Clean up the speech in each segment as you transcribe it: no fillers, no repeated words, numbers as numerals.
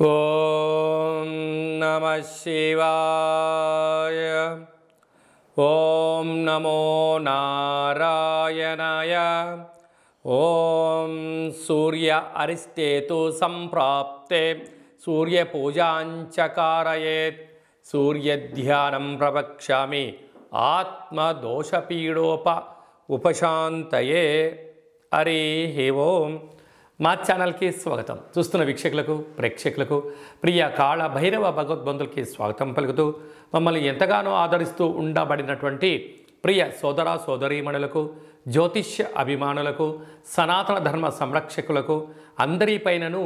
ఓం నమః శివాయ. ఓం నమో నారాయణాయ. ఓం సూర్య అరిష్టేతు సంప్రాప్తే సూర్యపూజాంచ కారయేత్. సూర్యధ్యానం ప్రవక్ష్యామి ఆత్మదోషపీడోప ఉపశాంతయే. హరి ఓం. మా ఛానల్కి స్వాగతం. చూస్తున్న వీక్షకులకు ప్రేక్షకులకు ప్రియ కాళ భైరవ భగవద్బంధులకి స్వాగతం పలుకుతూ మమ్మల్ని ఎంతగానో ఆదరిస్తూ ఉండబడినటువంటి ప్రియ సోదర సోదరీమణులకు, జ్యోతిష్య అభిమానులకు, సనాతన ధర్మ సంరక్షకులకు అందరిపైనను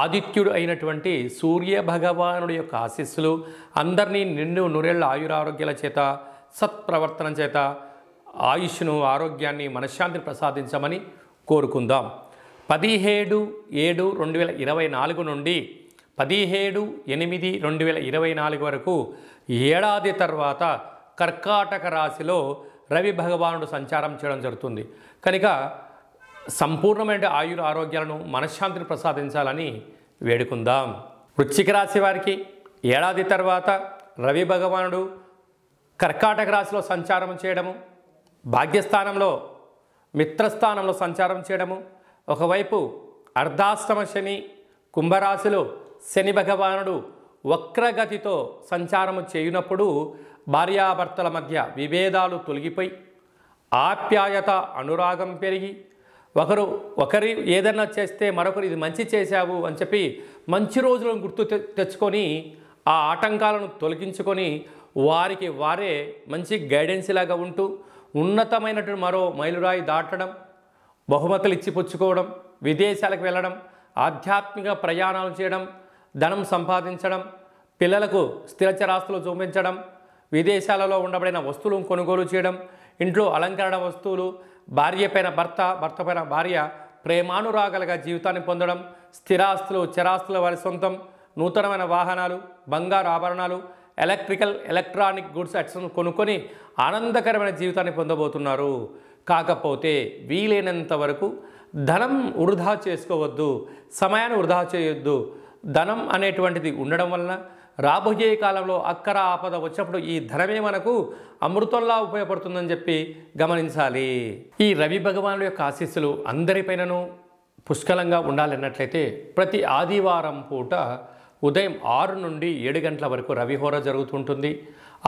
ఆదిత్యుడు అయినటువంటి సూర్య భగవానుడి యొక్క ఆశీస్సులు అందరినీ నిండు నూరేళ్ల ఆయురారోగ్యాల చేత, సత్ప్రవర్తన చేత ఆయుష్ను, ఆరోగ్యాన్ని, మనశ్శాంతిని ప్రసాదించమని కోరుకుందాం. 17/7/2024 నుండి 17/8/2024 వరకు ఏడాది తర్వాత కర్కాటక రాశిలో రవి భగవానుడు సంచారం చేయడం జరుగుతుంది. కనుక సంపూర్ణమైన ఆయుర ఆరోగ్యాలను, మనశ్శాంతిని ప్రసాదించాలని వేడుకుందాం. వృశ్చిక రాశి వారికి ఏడాది తర్వాత రవి భగవానుడు కర్కాటక రాశిలో సంచారం చేయడము, భాగ్యస్థానంలో మిత్రస్థానంలో సంచారం చేయడము, ఒకవైపు అర్ధాష్టమ శని కుంభరాశిలో శని భగవానుడు వక్రగతితో సంచారము చేయునప్పుడు భార్యాభర్తల మధ్య విభేదాలు తొలగిపోయి ఆప్యాయత, అనురాగం పెరిగి ఒకరి ఏదైనా చేస్తే మరొకరు ఇది మంచి చేశావు అని చెప్పి మంచి రోజులను గుర్తు తెచ్చుకొని ఆ ఆటంకాలను తొలగించుకొని వారికి వారే మంచి గైడెన్స్ లాగా ఉంటూ ఉన్నతమైనటువంటి మరో మైలురాయి దాటడం, బహుమతులు ఇచ్చిపుచ్చుకోవడం, విదేశాలకు వెళ్ళడం, ఆధ్యాత్మిక ప్రయాణాలు చేయడం, ధనం సంపాదించడం, పిల్లలకు స్థిరచరాస్తులు చూపించడం, విదేశాలలో ఉండబడిన వస్తువులను కొనుగోలు చేయడం, ఇంట్లో అలంకరణ వస్తువులు, భార్య పైన భర్త, భర్త పైన భార్య ప్రేమానురాగాలుగా జీవితాన్ని పొందడం, స్థిరాస్తులు చరాస్తుల వారి సొంతం, నూతనమైన వాహనాలు, బంగారు ఆభరణాలు, ఎలక్ట్రానిక్ గూడ్స్ ఐటమ్స్ కొనుక్కొని ఆనందకరమైన జీవితాన్ని పొందబోతున్నారు. కాకపోతే వీలైనంత వరకు ధనం వృధా చేసుకోవద్దు, సమయాన్ని వృధా చేయొద్దు. ధనం అనేటువంటిది ఉండడం వలన రాబోయే కాలంలో అక్కర ఆపద వచ్చినప్పుడు ఈ ధనమే మనకు అమృతంలా ఉపయోగపడుతుందని చెప్పి గమనించాలి. ఈ రవి భగవానుడి యొక్క ఆశీస్సులు అందరిపైనను పుష్కలంగా ఉండాలన్నట్లయితే ప్రతి ఆదివారం పూట ఉదయం 6 నుండి 7 గంటల వరకు రవిహోర జరుగుతుంటుంది.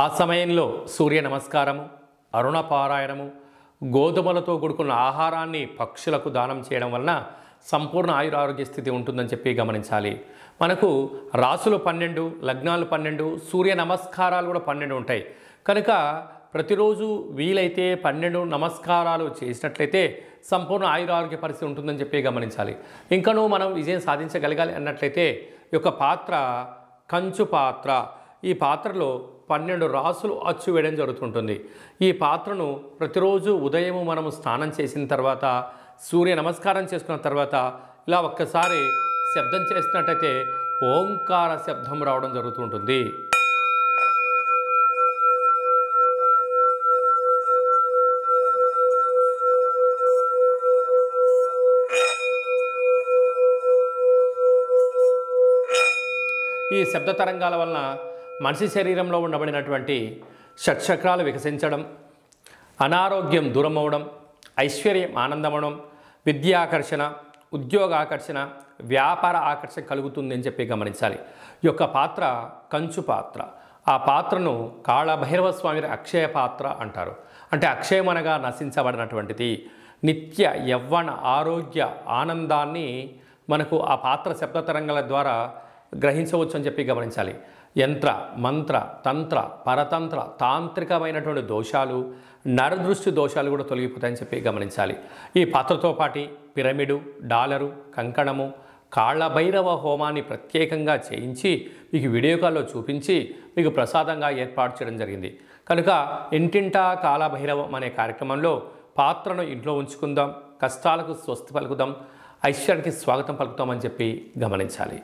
ఆ సమయంలో సూర్య నమస్కారము, అరుణ పారాయణము, గోధుమలతో కూడుకున్న ఆహారాన్ని పక్షులకు దానం చేయడం వలన సంపూర్ణ ఆయురారోగ్య స్థితి ఉంటుందని చెప్పి గమనించాలి. మనకు రాసులు 12, లగ్నాలు 12, సూర్య నమస్కారాలు కూడా 12 ఉంటాయి. కనుక ప్రతిరోజు వీలైతే 12 నమస్కారాలు చేసినట్లయితే సంపూర్ణ ఆయురారోగ్య పరిస్థితి ఉంటుందని చెప్పి గమనించాలి. ఇంకనూ మనం విజయం సాధించగలగాలి అన్నట్లయితే ఈ యొక్క పాత్ర కంచు పాత్ర. ఈ పాత్రలో 12 రాసులు అచ్చు వేయడం జరుగుతుంటుంది. ఈ పాత్రను ప్రతిరోజు ఉదయం మనము స్నానం చేసిన తర్వాత, సూర్య నమస్కారం చేసుకున్న తర్వాత ఇలా ఒక్కసారి శబ్దం చేసినట్టయితే ఓంకార శబ్దం రావడం జరుగుతుంటుంది. ఈ శబ్ద తరంగాల వలన మనిషి శరీరంలో ఉండబడినటువంటి షట్చక్రాలు వికసించడం, అనారోగ్యం దూరం అవ్వడం, ఐశ్వర్యం ఆనందమవడం, విద్యాకర్షణ, ఉద్యోగాకర్షణ, వ్యాపార ఆకర్షణ కలుగుతుంది అని చెప్పి గమనించాలి. ఈ యొక్క పాత్ర కంచు పాత్ర. ఆ పాత్రను కాళభైరవ స్వామి అక్షయ పాత్ర అంటారు. అంటే అక్షయం అనగా నశించబడినటువంటిది. నిత్య యవ్వన ఆరోగ్య ఆనందాన్ని మనకు ఆ పాత్ర శబ్ద తరంగాల ద్వారా గ్రహించవచ్చు అని చెప్పి గమనించాలి. యంత్ర, మంత్ర, తంత్ర, పరతంత్ర, తాంత్రికమైనటువంటి దోషాలు, నరదృష్టి దోషాలు కూడా తొలగిపోతాయని చెప్పి గమనించాలి. ఈ పాత్రతో పాటు పిరమిడు, డాలరు, కంకణము, కాళభైరవ హోమాన్ని ప్రత్యేకంగా చేయించి మీకు వీడియో కాల్లో చూపించి మీకు ప్రసాదంగా ఏర్పాటు చేయడం జరిగింది. కనుక ఇంటింటా కాళభైరవం అనే కార్యక్రమంలో పాత్రను ఇంట్లో ఉంచుకుందాం, కష్టాలకు స్వస్తి పలుకుదాం, ఐశ్వర్యానికి స్వాగతం పలుకుతామని చెప్పి గమనించాలి.